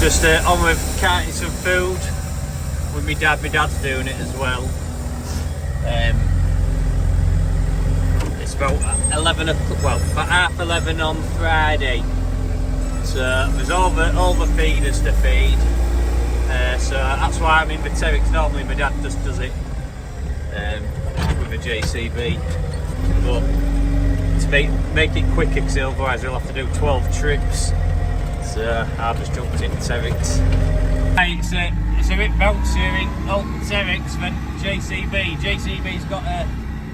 Just on with carting some food with my dad. My dad's doing it as well. It's about 11 o'clock, well, about 11:30 on Friday. So there's all the feeders to feed. So that's why I'm in the Terrix. Normally my dad just does it with a JCB. But to make it quicker, because otherwise we'll have to do 12 trips. So I just jumped in Terrix. It's a bit bouncier in old Terrix than JCB. JCB's got a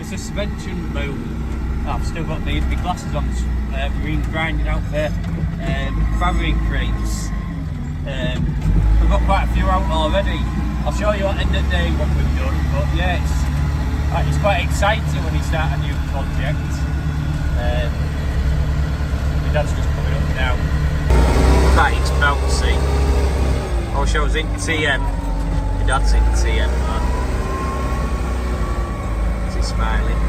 suspension boom. I've still got the glasses on. We're grinding out the fabric crates. We've got quite a few out already. I'll show you at the end of the day what we've done. But yeah, it's quite exciting when you start a new project. My dad's just coming up now. That is bouncy. I wish I was in TM. My dad's in TM, man. Is he smiling?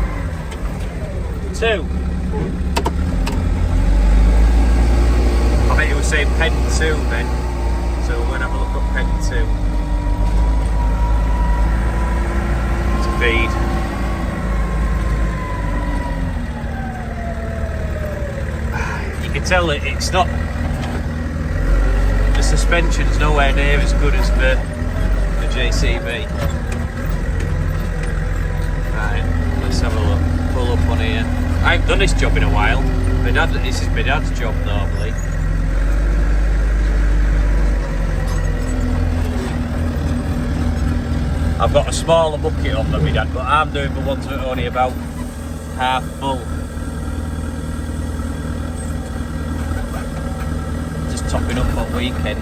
2. I bet he was saying pen 2 then. So we'll have a look at pen 2. To feed. You can tell it's not. The suspension's nowhere near as good as the JCB. Right, let's have a look. Pull up on here. I haven't done this job in a while. This is my dad's job normally. I've got a smaller bucket on than my dad, but I'm doing the ones that are only about half full. Just topping up on weekend.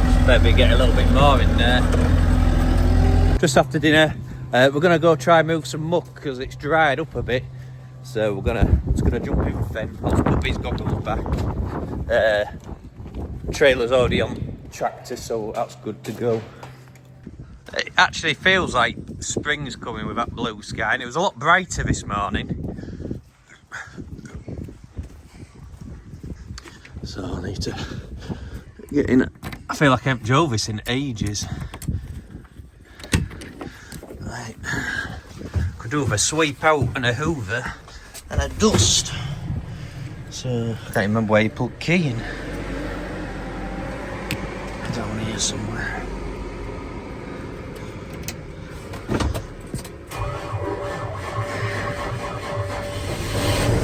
Just maybe get a little bit more in there. Just after dinner, we're gonna go try and move some muck because it's dried up a bit. So it's gonna jump in the fence. I'll put these goggles back. Trailer's already on tractor, so that's good to go. It actually feels like spring's coming with that blue sky, and it was a lot brighter this morning. So I need to get in. I feel like I haven't drove this in ages. Right, could do with a sweep out and a hoover and a dust. So I can't remember where you put key in. Down here somewhere.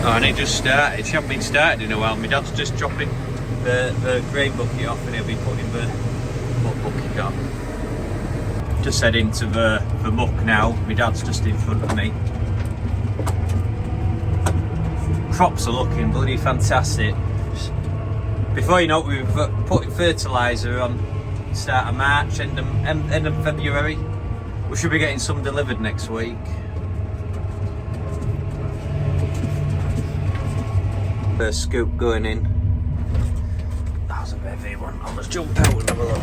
Oh, and it just started. It hasn't been started in a while. My dad's just dropping the grain bucket off, and he'll be putting the muck bucket on. Just heading to the muck now. My dad's just in front of me. Crops are looking bloody fantastic. Before you know it, we've put fertiliser on start of March, end of February. We should be getting some delivered next week. First scoop going in. That was a heavy one. I'll just jump out and have a look.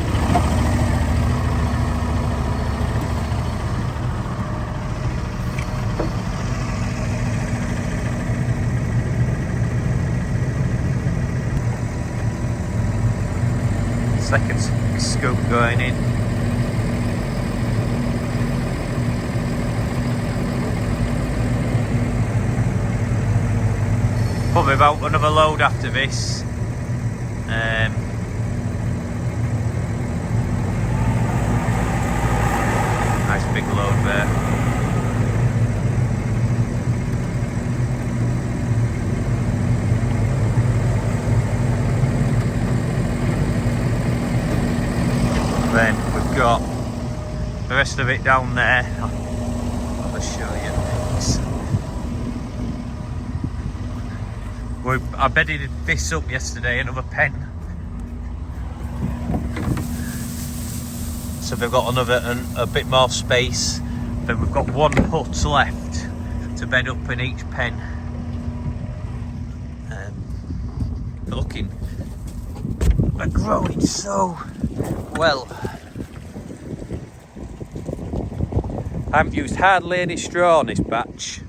Second scoop going in. Probably about another load after this. Nice big load there. Then we've got the rest of it down there. I'll just show you. I bedded this up yesterday, another pen. So they've got a bit more space. Then we've got one hut left to bed up in each pen. They're growing so well. I haven't used hardly any straw on this batch.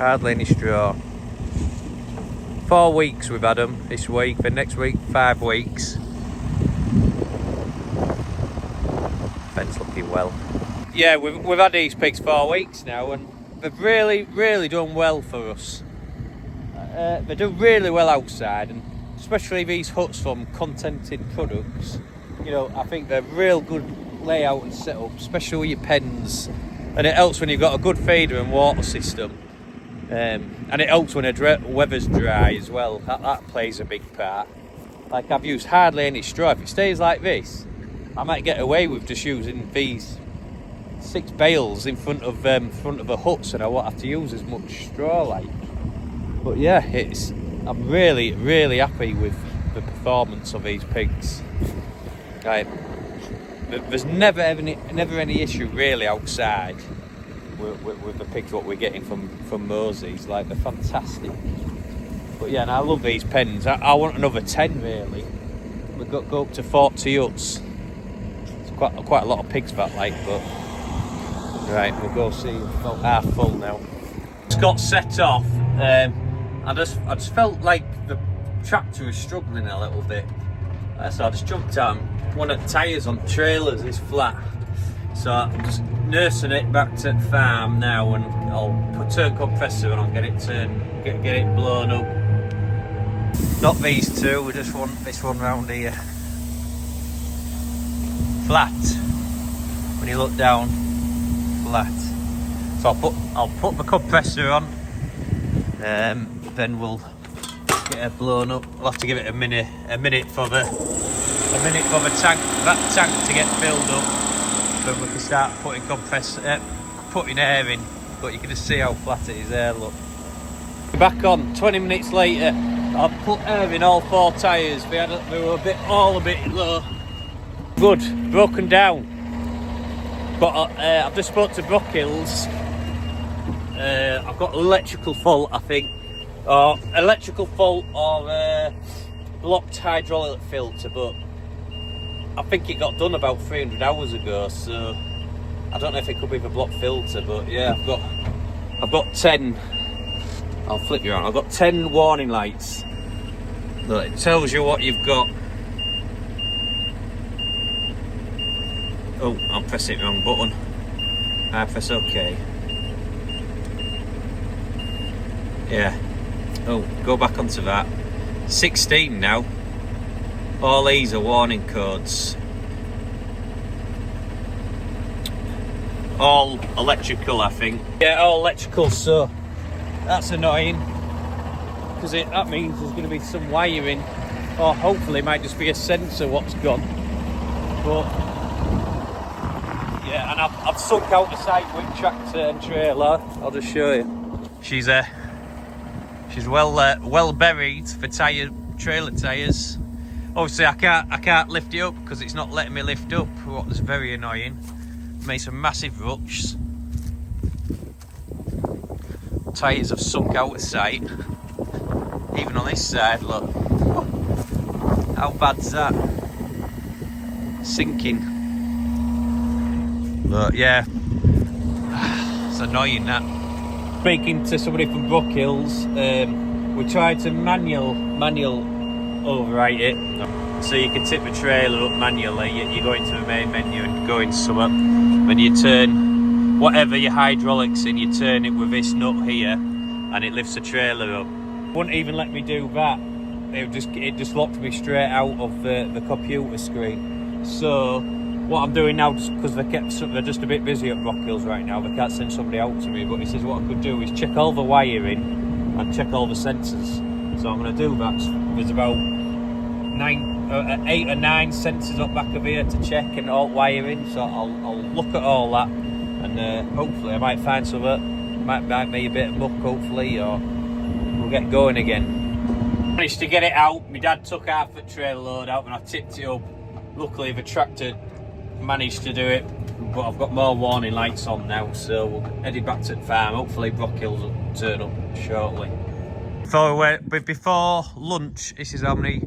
hardly any straw. 4 weeks we've had them this week, and next week 5 weeks. Fendt's looking well. Yeah, we've had these pigs 4 weeks now, and they've really done well for us. They do really well outside, and especially these huts from Contented Products. You know, I think they're real good layout and setup, especially with your pens, and it helps when you've got a good feeder and water system. And it helps when the weather's dry as well. That plays a big part. Like, I've used hardly any straw. If it stays like this, I might get away with just using these 6 bales in front of the huts, and I won't have to use as much straw. Like, but yeah, I'm really happy with the performance of these pigs. Like, there's never any issue really outside with the pigs what we're getting from Mosey's. Like, they're fantastic. But yeah, and I love these pens. I want another 10 really. We've got to go up to 40 huts. It's quite a lot of pigs that, like, but right, we'll go see. About half full now. Just got set off. I just felt like the tractor was struggling a little bit, so I just jumped out. One of the tyres on trailers is flat, so I'm just nursing it back to the farm now, and I'll turn compressor on, get it blown up. Not these two, we just want this one round here. Flat. When you look down, flat. So I'll put the compressor on. Then we'll get it blown up. We'll have to give it a minute for the tank to get filled up. Then we can start putting air in. But you can just see how flat it is there. Look. Back on 20 minutes later. I've put air in all 4 tyres. They were all a bit low. Good, broken down. But I've just spoke to Brockhills. I've got electrical fault, I think. Or electrical fault, or blocked hydraulic filter, but I think it got done about 300 hours ago, so I don't know if it could be the blocked filter. But yeah, I've got 10. I'll flip you around. I've got 10 warning lights. Look, it tells you what you've got. Oh, I'm pressing the wrong button. I press OK. Yeah. Oh, go back onto that. 16 now. All these are warning codes. All electrical, I think. Yeah, all electrical, so that's annoying. Because that means there's going to be some wiring. Or hopefully it might just be a sensor what's gone. But yeah, and I've sunk out the site with tractor and trailer. I'll just show you. She's well buried for trailer tyres. Obviously I can't lift it up because it's not letting me lift up, what is very annoying. Made some massive ruts. Tyres have sunk out of sight. Even on this side, look. How bad's that? Sinking. But yeah, it's annoying that. Speaking to somebody from Brockhills, we tried to manual overwrite it, so you can tip the trailer up manually. You go into the main menu and go into something, then you turn whatever your hydraulics in, you turn it with this nut here, and it lifts the trailer up. Wouldn't even let me do that. It just locked me straight out of the computer screen. So what I'm doing now, just because they're just a bit busy at Brockhills right now, they can't send somebody out to me, but he says what I could do is check all the wiring and check all the sensors. So I'm going to do that. There's about 8 or 9 sensors up back of here to check, and all wiring, so I'll look at all that, and hopefully I might find something, might be a bit of muck hopefully, or we'll get going again. Managed to get it out. My dad took half the trailer load out and I tipped it up. Luckily the tractor managed to do it, but I've got more warning lights on now, so we'll head back to the farm. Hopefully Brockhills will turn up shortly. Before lunch, this is how many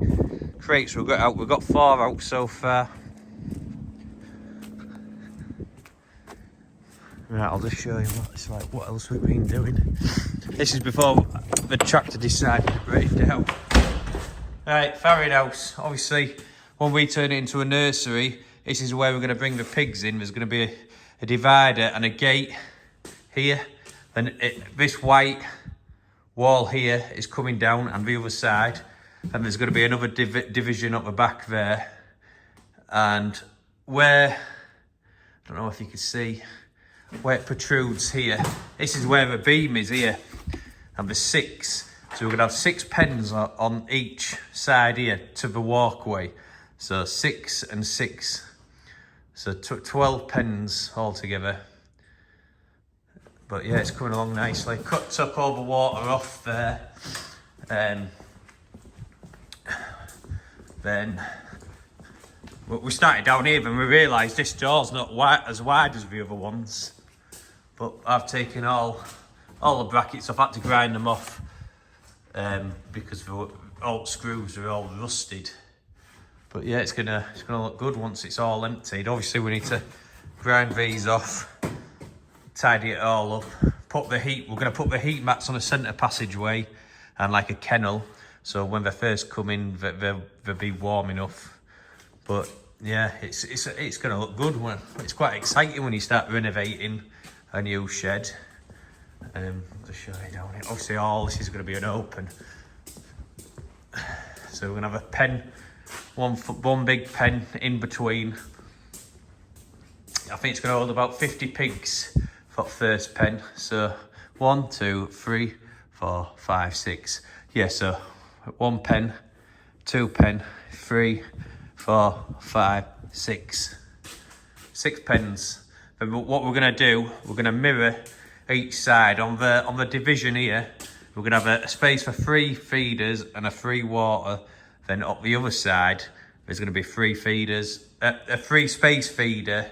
crates we've got out. We've got 4 out so far. Right, I'll just show you what it's like, what else we've been doing. This is before the tractor decided to break down. Right, farrowing house. Obviously, when we turn it into a nursery, this is where we're going to bring the pigs in. There's going to be a divider and a gate here. Then this white wall here is coming down and the other side. And there's going to be another division up the back there. And where, I don't know if you can see, where it protrudes here. This is where the beam is here. And there's 6. So we're going to have 6 pens on each side here to the walkway. So 6 and 6. So 12 pens altogether. But yeah, it's coming along nicely. Took all the water off there. Then we started down here and we realised this door's not as wide as the other ones. But I've taken all the brackets off, had to grind them off because all screws are all rusted. But yeah, it's gonna look good once it's all emptied. Obviously we need to grind these off, tidy it all up, we're gonna put the heat mats on a centre passageway and like a kennel, so when they first come in they'll be warm enough. But yeah, it's gonna look good. It's quite exciting when you start renovating a new shed. I'll show you down here. Obviously all this is gonna be an open. So we're gonna have a pen, one big pen in between. I think it's gonna hold about 50 pigs for first pen. So 1, 2, 3, 4, 5, 6. Yeah, so 1 pen, 2 pen, 3, 4, 5, 6. 6 pens. And what we're gonna do, we're gonna mirror each side on the division here. We're gonna have a space for 3 feeders and a 3 water. Then up the other side, there's gonna be 3 feeders, a 3 space feeder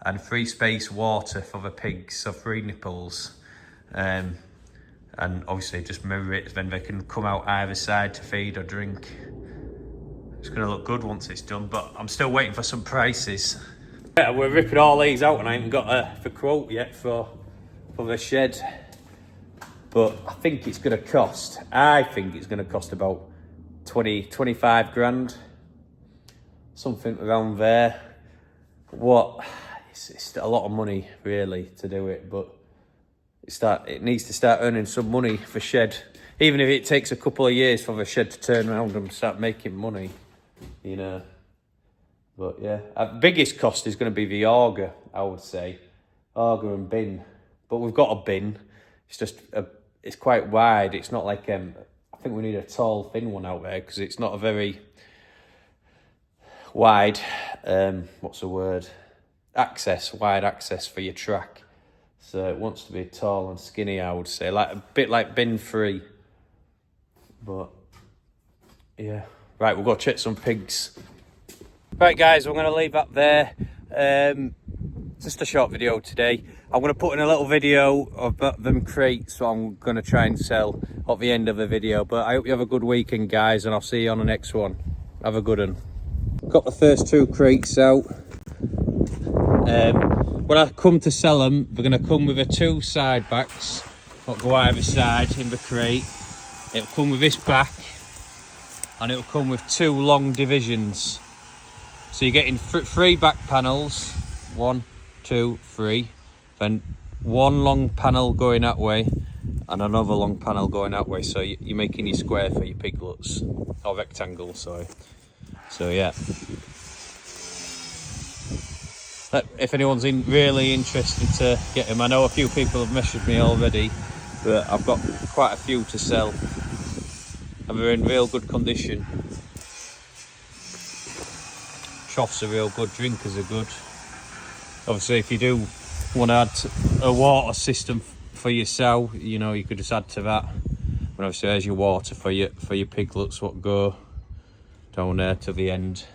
and 3 space water for the pigs, so 3 nipples. And obviously just mirror it, then they can come out either side to feed or drink. It's gonna look good once it's done, but I'm still waiting for some prices. Yeah, we're ripping all these out and I haven't got the quote yet for the shed. But I think it's gonna cost about 25 grand. Something around there. It's a lot of money really to do it, but it needs to start earning some money for shed. Even if it takes a couple of years for the shed to turn around and start making money, you know. But yeah, biggest cost is going to be the auger, I would say. Auger and bin. But we've got a bin. It's just, it's quite wide. It's not like, I think we need a tall, thin one out there because it's not a very wide, what's the word? Wide access for your track. So it wants to be tall and skinny, I would say. Like a bit like bin 3. But yeah. Right, we'll go check some pigs. Right guys, I'm going to leave that there. Just a short video today. I'm going to put in a little video of them crates, so I'm going to try and sell at the end of the video. But I hope you have a good weekend guys, and I'll see you on the next one. Have a good one. Got the first 2 crates out. When I come to sell them, they're going to come with 2 side backs that go either side in the crate. It'll come with this back, and it'll come with 2 long divisions. So you're getting 3 back panels, 1, 2, 3, then 1 long panel going that way and another long panel going that way. So you're making your square for your piglets, or rectangle, sorry. So yeah. If anyone's really interested to get them, I know a few people have messaged me already, but I've got quite a few to sell. And they're in real good condition. Troughs are real good, drinkers are good. Obviously if you do want to add a water system for your sow, you know, you could just add to that. But obviously there's your water for your piglets what go down there to the end.